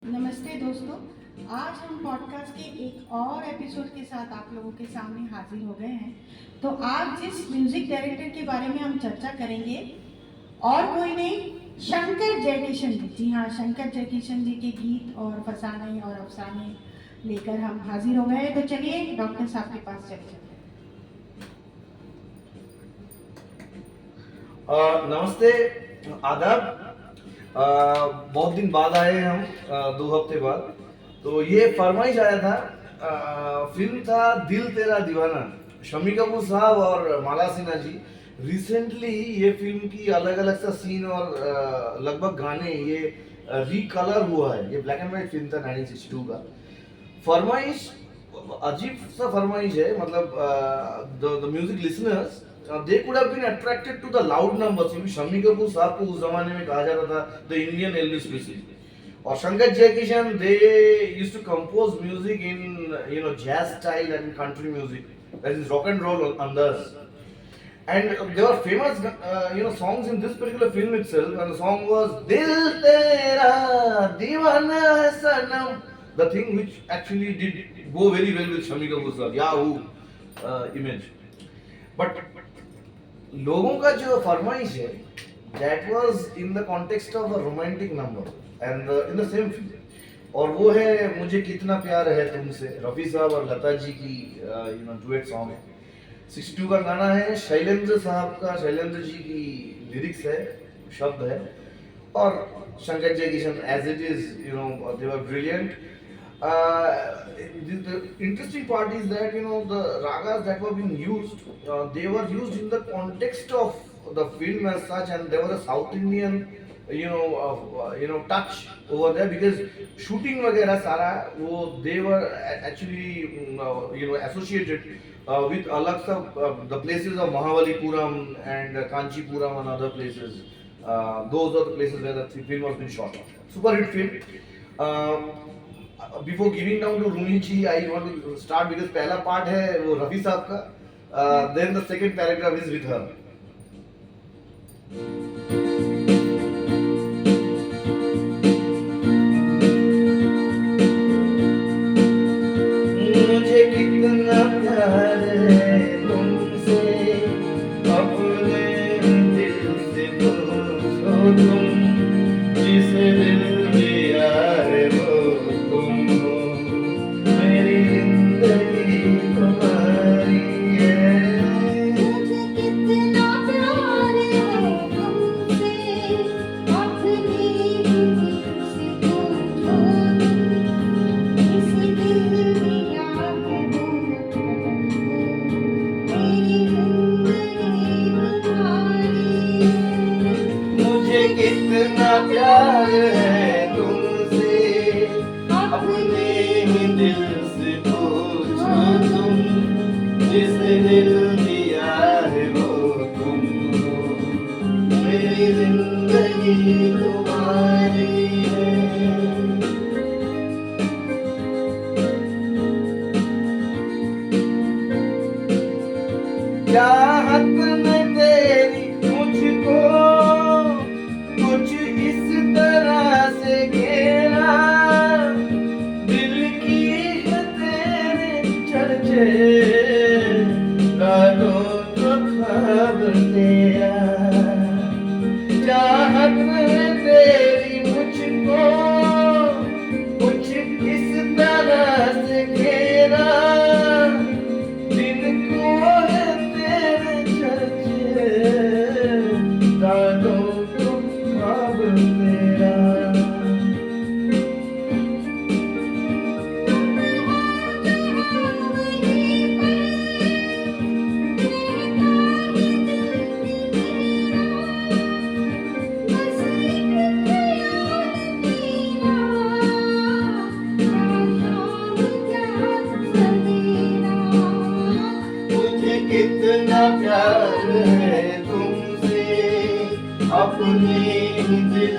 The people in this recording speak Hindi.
नमस्ते दोस्तों। आज हम पॉडकास्ट के एक और एपिसोड के साथ आप लोगों के सामने हाजिर हो गए हैं। तो आज जिस म्यूजिक डायरेक्टर के बारे में हम चर्चा करेंगे और कोई नहीं, शंकर जयकिशन जी। जी हाँ, शंकर जयकिशन जी के गीत और फसाने और अफसाने लेकर हम हाजिर हो गए हैं। तो चलिए डॉक्टर साहब के पास चलते हैं। नमस्ते, आदाब। बहुत दिन बाद आए हम, 2 हफ्ते बाद। तो ये फरमाइश आया था, फिल्म था दिल तेरा दीवाना, शम्मी कपूर साहब और माला सिन्हा जी। रिसेंटली ये फिल्म की अलग अलग सा सीन और लगभग गाने ये रिकलर हुआ है। ये ब्लैक एंड व्हाइट फिल्म था 1962 का। फरमाइश अजीब सा फरमाइश है, मतलब the music listeners they could have been attracted to the loud numbers, क्योंकि शम्मी कपूर साहब को उस जमाने में कहा जाता था द इंडियन एल्विस प्रेस्ली, और Shankar Jaikishan they used to compose music in jazz style and country music, that is rock and roll others. And there were famous songs in this particular film itself, and the song was Dil Tera Deewana Hai Sanam, the thing which actually did go very well with Shami Kapoor sir, Yahoo image. But लोगों का जो फरमाइश है, that was in the context of a romantic number and in the same film, और वो है मुझे कितना प्यार है तुमसे, रफी साहब और लता जी की डुएट सॉन्ग है। 62 का गाना है, शैलेंद्र साहब का, शैलेंद्र जी की लिरिक्स है, शब्द है, और Shankar Jaikishan as it is, they were brilliant. The interesting part is that the ragas that were being used, they were used in the context of the film as such, and there was a South Indian touch over there, because shooting वगैरह सारा वो they were actually associated with अलग सा the places of Mahabalipuram and Kanchipuram and other places. Those are the places where the film was being shot. Super hit film. Before giving down to Rumi ji, I want to start because पहला part है वो रफी साहब का, then the second paragraph is with her. मुझे कितना प्यार है तुमसे, अपने दिल से पूछो तुम, जिसे दिल दिया है वो तुम हो, मेरी जिंदगी तुम्हारी है। मुझे कितना प्यार है तुमसे, अपने दिल से पूछो तुम, इस दिल दिया है वो तुम हो, मेरी जिंदगी तुम्हारी है। मुझे कितना प्यार है तुमसे, अपने ही दिल से पूछो तुम, जिसे दिल दिया है वो तुम हो, मेरी जिंदगी तुम्हारी है। चाहत में तेरी मुझको कुछ इस तरह से घेरा, दिल की है तेरे चर्चे, गालों तो ख्वाब तेरा। चाहत में तेरी मुझको कुछ इस तरह से घेरा, दिल को है तेरे चर्चे, गालों तो ख्वाब तेरा। मुझे कितना प्यार है तुमसे, अपने ही दिल